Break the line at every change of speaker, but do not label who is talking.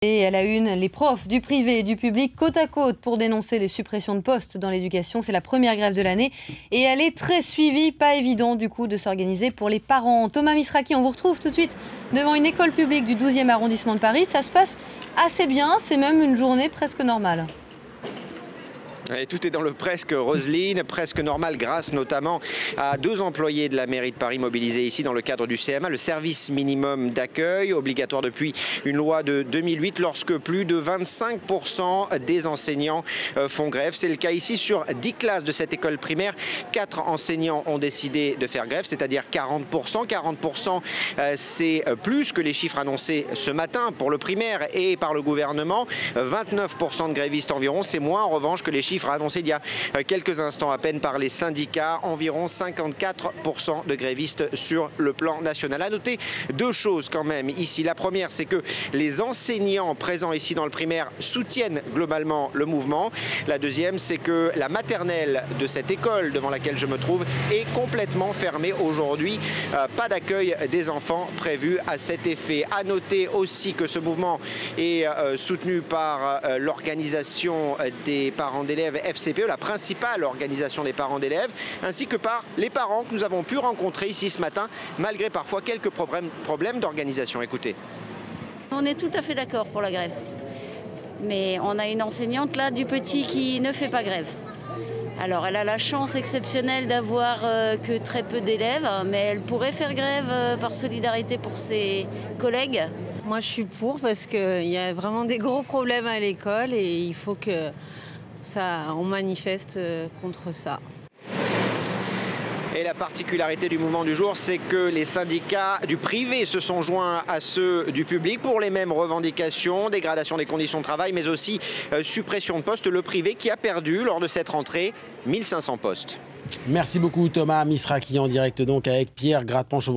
Et à la une, les profs du privé et du public côte à côte pour dénoncer les suppressions de postes dans l'éducation. C'est la première grève de l'année et elle est très suivie. Pas évident du coup de s'organiser pour les parents. Thomas Misraki, on vous retrouve tout de suite devant une école publique du 12e arrondissement de Paris. Ça se passe assez bien, c'est même une journée presque normale.
Et tout est dans le presque, Roselyne, presque normal grâce notamment à 2 employés de la mairie de Paris mobilisés ici dans le cadre du CMA, le service minimum d'accueil, obligatoire depuis une loi de 2008 lorsque plus de 25% des enseignants font grève. C'est le cas ici sur 10 classes de cette école primaire. 4 enseignants ont décidé de faire grève, c'est-à-dire 40%. 40%, c'est plus que les chiffres annoncés ce matin pour le primaire et par le gouvernement. 29% de grévistes environ, c'est moins en revanche que les chiffres annoncés il y a quelques instants à peine par les syndicats, environ 54% de grévistes sur le plan national. À noter 2 choses quand même ici. La première, c'est que les enseignants présents ici dans le primaire soutiennent globalement le mouvement. La deuxième, c'est que la maternelle de cette école devant laquelle je me trouve est complètement fermée aujourd'hui. Pas d'accueil des enfants prévu à cet effet. À noter aussi que ce mouvement est soutenu par l'organisation des parents d'élèves FCPE, la principale organisation des parents d'élèves, ainsi que par les parents que nous avons pu rencontrer ici ce matin, malgré parfois quelques problèmes d'organisation. Écoutez.
On est tout à fait d'accord pour la grève. Mais on a une enseignante là du petit qui ne fait pas grève. Alors elle a la chance exceptionnelle d'avoir que très peu d'élèves, mais elle pourrait faire grève par solidarité pour ses collègues.
Moi je suis pour parce qu'il y a vraiment des gros problèmes à l'école et il faut que on manifeste contre ça.
Et la particularité du mouvement du jour, c'est que les syndicats du privé se sont joints à ceux du public pour les mêmes revendications, dégradation des conditions de travail, mais aussi suppression de postes. Le privé qui a perdu lors de cette rentrée 1500 postes.
Merci beaucoup Thomas Misraki en direct donc avec Pierre Gratemanche.